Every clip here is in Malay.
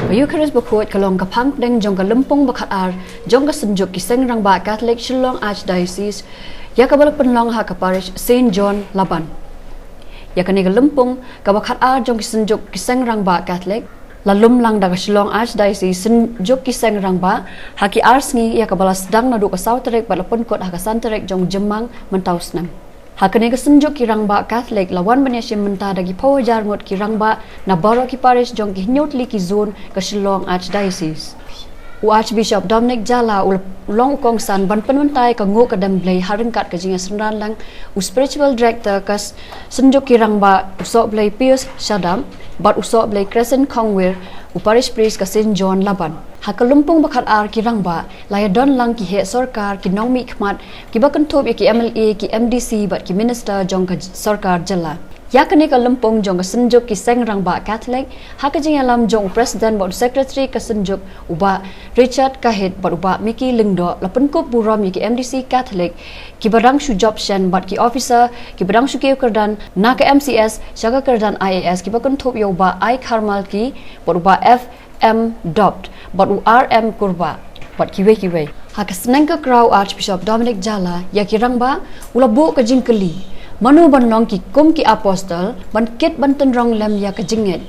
Bayu keris berkuat kalong kapang deng jong lympung bakat ar jong Synjuk ki Seng Rangbah Katholik Shillong Archdiocese ya kabalak penlong ha parish Saint John Laban. Ya kani lympung kabakat ar jong Synjuk ki Seng Rangbah Katholik lalum lang daga Shillong Archdiocese Synjuk ki Seng Rangbah haki arsngi ya kabala sedang nadu ka sauterek balapun kot haka santerek jong jemang mentausnam. Hakane ke Synjuk ki Rangbah Katholik lawan banyashim menta dagi pawajar ngot ki Rangbah na baro ki parish jong ki nyotli ki zone ke Shillong Archdiocese. Archbishop Dominic Jala long kong san ban penmentai ka ngo kadam blai haringkat ka jinga senran lang spiritual director kas Synjuk ki Rangbah usok blai Pius Shadam bat usok blai Crescent Kongwir parish priest ka Saint John Laban. Hakalumpung bakat ar ki Rangbah laya don lang ki he sarkar ki nong mi khmat ki bakan thop ki MLA ki MDC bat ki minister jong ka sarkar jala. Ya kani ka lumpung jong ka Synjuk ki Seng Rangbah Katholik haka jing alam jong president bod secretary ka Synjuk uba Richard Kahit bod uba Miki Lingdo lapan kop buram ki MDC Katholik ki barang shu job shen bat ki officer ki barang shu ke kerdan na ka MCS jaga kerdan IAS ki bakun thop yo uba I Karmal ki bod uba FM Dopt bod RM kurba bod kiwe haka seneng ka kraw Archbishop Dominic Jala ya ki Rangbah ula bu ka jing keli Manu banlong ki kum ki apostol ban ket ban tenrong lem ya ka jinget.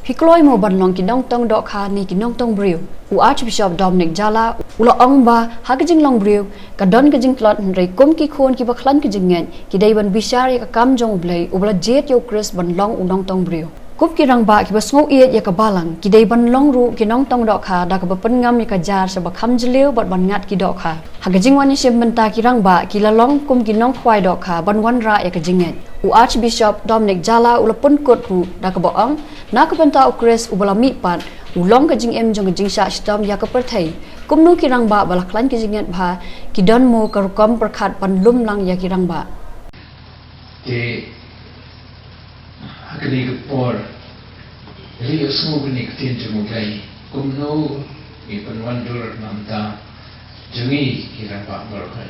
Hikloi mo banlong ki nong tong dok kha ni ki nong tong briu. Archbishop Dominic Jala ula ong ba ha ka jing long briu ka don ka jing klot rei kum ki khon ki ba khlan ki jinget ki dai ban bishari ka kam jong blai ubla jet yo Chris banlong unong tong briu. Kup ki Rangbah ki basngo iet ya ka balang ki dai ban long ru ki nong tong dok kha da ka pengam ya ka jar sa ba kham jleu bat ban ngat ki dok kha ha ka jing wan shim menta ki Rangbah ki la long kum ki nong khwai dok kha ban wan ra ya ka jinget Archbishop Dominic Jala ulapun kot ru da ka boong na ka penta ukres ubala mi pat ulong ka jing em jong ka jing sha stom ya ka perthai kum nu ki Rangbah bala klan ki jinget bha ki don mo ka kom perkhat pan lum lang ya ki Rangbah Hakani ke por Rio semua bini ketin jemukai kumno ipan wandur namta jengi ki Rangbah berkat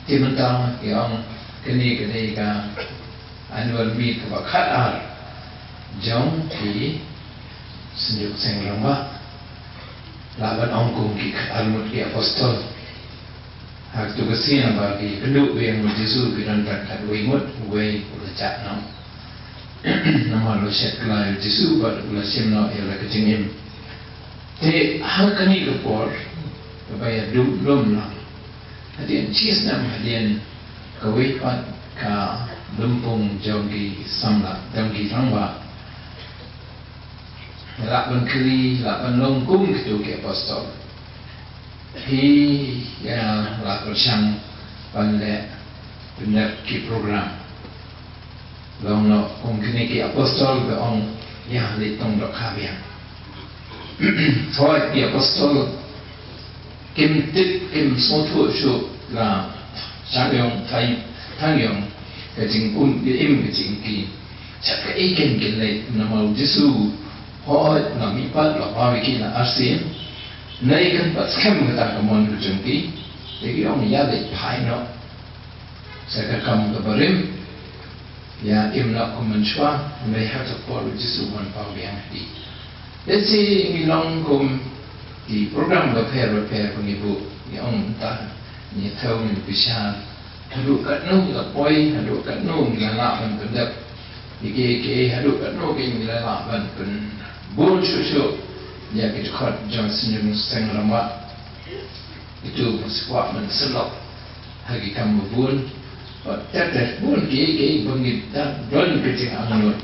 timenta yang kini ka annual meet ka bakat ar jong ki Synjuk Seng Rangbah laban ongkong ki almut ki apostol hak tu kesin bagi penduk yang Yesus ki dan berkat wimut we ulajak nam nama lo set kelai Yesus bat ulah simno ialah kejengim te hal kani kepor kebaya dum lang hadian cis nam hadian kawipat ka lumpung jogi samla jogi Rangbah lapan kiri lapan longkung itu ke apostol hi ya lapan sang panle benar ki program long no kung kini ki apostol be ong ya li tong dok khabian thôi ki apostol kim tit kim so thu shu la sang yong thai thang yong ke jing ke im ke jing ki cha ke iken ke le na mau Jesu hoi na mi pat la pa ki na arsin nei kan pat skam ka ta mon ku jung ki de ki ong ya le phai no sa ka kam ka barim ya imna kumanchwa may have to follow Jesu one power yang di. Let's say ngilong kum di program repair pengibu yang ta ni tahu ni bisa hadu kat nu la poi hadu kat nu ngilala ban pendap ke hadu kat nu ke ngilala ban pen bun shu ya ke khot jong Synjuk Seng Rangbah itu sebuah menselok hagi kamu bun Tetes pun ke bangit dan don kecing angut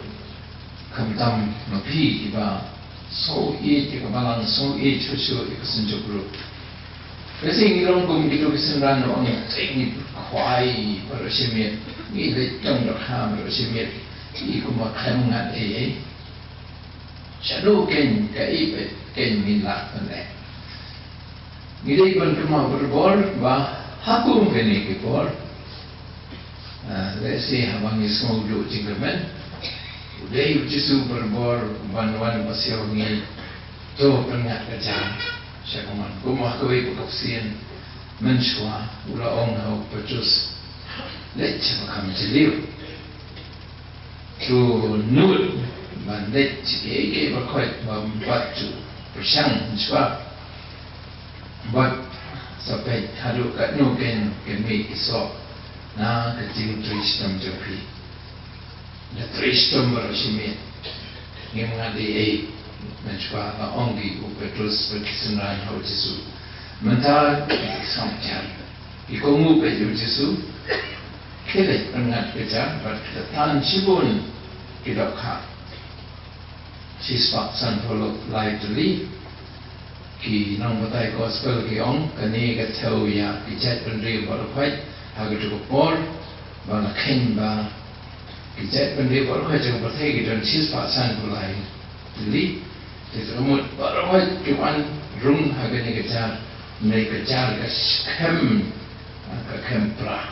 kamtam mapi iba so ke balang so chuchu ke Synjuk group Kasi ngilong kum gitu kesenran orang ini kuai bersihmit ni letong dokha bersihmit i kumakam ngat shadow ken kai ken minla pande ngidai ban kema berbor ba hakum kene ke bor let's say habang ismo do jinggaman udai Jesu berbor ban pasio ngi to pengat kajang syakuman kumah kowe pekopsien menshwa ula ong hau pecus lech makam jeliu tu nut mandate sige berkait membantu bersang sebab buat sampai haru kat nu ken kemi isok na kecing tristam jopi na tristam bersimit ni mengadi mencuba ongi upetrus berkisunran hau Jesu mental samcar ikomu pe Jesu kele engat kejar berkatan sibun tidak kah sispak san follow live to live ki nang batai gospel ki ong kani ka thau ya ki chat pendri bor khoi ha ga tu por ba na khen ba ki chat pendri bor khoi jang bathai ki don sispak san follow live to live is umut bor khoi ki wan rung ha ga ni ka jar nei ka jar ka khem pra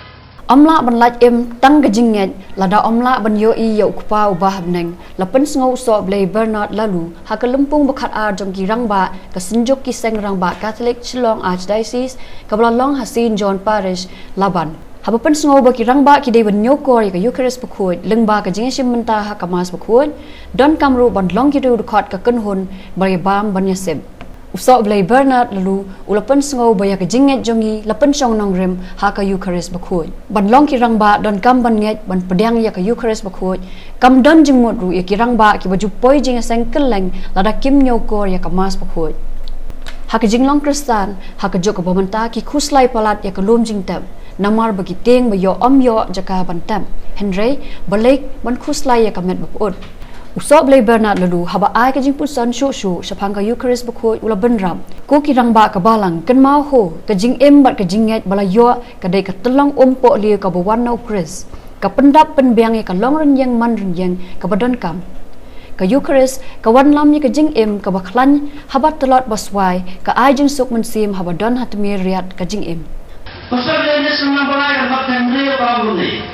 Omla ban lach tang gejinget lada omla ban yo I yo kpa ubah bneng lapen sngo so blay Bernard lalu ha ka lumpung bakhat ar jong ki Rangbah ka Synjuk ki Seng Rangbah Katholik Shillong Archdiocese ka Long ha St John Parish Laban ha pen sngo ba ki Rangbah ki de ban yo kor ka Eucharist bakhuit lengba ka jingeshim menta ha ka mas bakhuit don kamru ban long ki ru khot ka kunhun bari bam ban yasem Usok blay Bernard lalu ulapan sengaw baya ka jinget jongi lapan song nong rem ha ka Eucharist bakhuy. Ban long ki Rangbah don kam ban nget ban pedang ya ka Eucharist bakhuy. Kam don jingmut ru ya ki Rangbah ki baju poi jing seng keleng lada kim nyokor ya ka mas bakhuy. Ha ka jinglong Kristan ha ka jok ka bamanta ki khuslai palat ya ka lom jing tam. Namar bagi teng bayo yo jaka ban tam. Henry balik ban khuslai ya ka met bakut. Usok blay Bernard lalu haba ai ka jingput san shu sapang ka Eucharist bakhuy ula benram ko ki Rangbah ka balang kan mau ho ka jing bat ka jinget bala yo ka dei ka telong umpo li ka bawan nau Chris ka pendap penbiang ka long renyang man renyang ka badon kam ka Eucharist ka wan lam ka jing ka baklan haba telot baswai ka ai jing suk mensim haba don hatmi riat ka jing Pasal dia semua balai ka bakkan rio ka bunni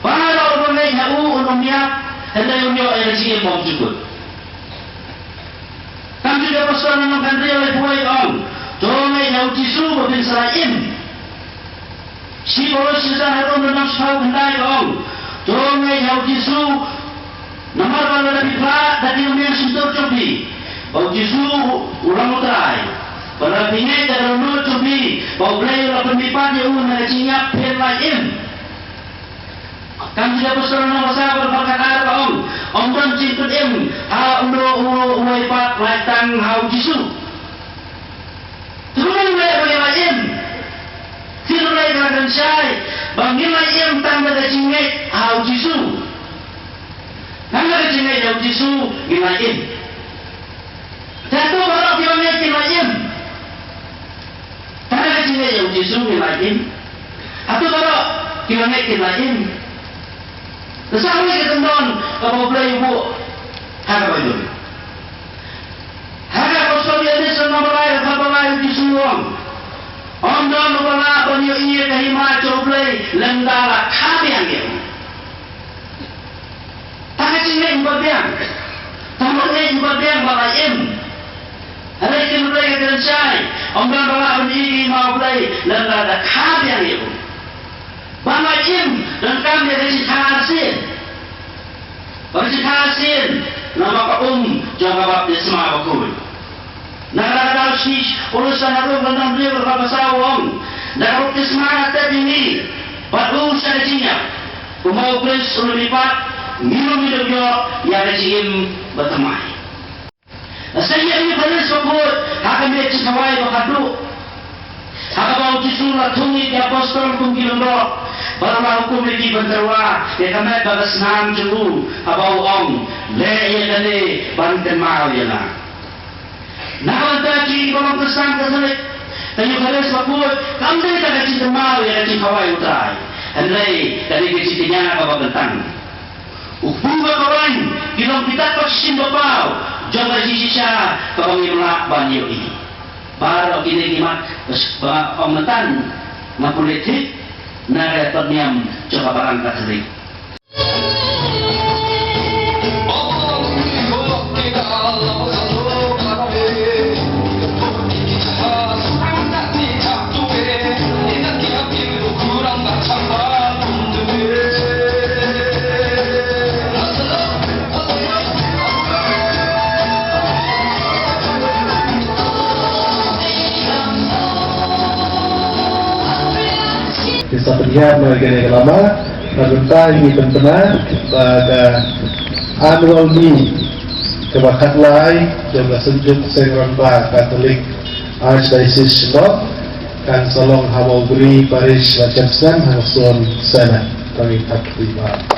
para bunni ha unomia Hendai unyo ay nagsiging mong jukut. Kami juga pasal ng kandri ay buhay ang Tungay na utisu mabin sarayin. Si Boros sisa haron na nangsaw kandai ang Tungay na utisu namarban na nabipla dati umiyan sintor chobi. Utisu ulang utay. Para pingay na runod chobi. Pauglay na pamipan yung na nagsingap penlayin. Kami tidak berseru nama saya berbakat arah om don cintut ha ulo uai pat laitang hau jisu. Turun uai lain. Sino lai kalakan syai bangin lain tanda kecingit hau jisu. Tanda kecingit hau jisu gilain. Jatuh barak kilain gilain. Tanda kecingit hau jisu gilain. Atau barak kilain gilain. Kesama kita tendon kalau boleh ibu harga baju. Harga kosong ini semua balai di Shillong. Om don bala banyu iya kahima coblay lendala kami yang dia. Tangan sini berbiang, tangan ini berbiang balaim. Hari ini boleh kita cai. Om don bala banyu mau boleh lendala kami yang dia. Bangajim dan kami dari Hasin. Dari Hasin nama Pak jangan baptis semua bakul. Nara sih urusan harum dan beliau berbahasawang. Nara baptis semua tadi ini baru saya cinya. Kumau pres lebih pat minum hidupnya yang rejim bertemai. Saya ini pada sebut akan dia cikawai bakadu. Habang jisulah tungi di apostol kungkilong roh. Barulah hukum lagi berterwa. Ya kami bagas nam julu. Habang ong. Le ya dali. Banten mau ya na. Nawan taki kolong kesan Katholik. Tanyo kales bakut. Kami tak cinta mau ya kacing kawai utay. Andai dari kecitinya na kabagantang. Upunga kawan. Kilong kita paksin bapaw. Jangan sisya kabangimla banyo ini. Baru kini kimat pemerintahan na politik na repotnya coba barang Katholik. sepenyiar mereka lama Nagunta ini benar pada annual meet kebakat lain jumlah Synjuk Seng Rangbah Katholik Archdiocese Shillong kan Shillong Hamogri Parish Wajabsan Hamsun Sana kami tak terima.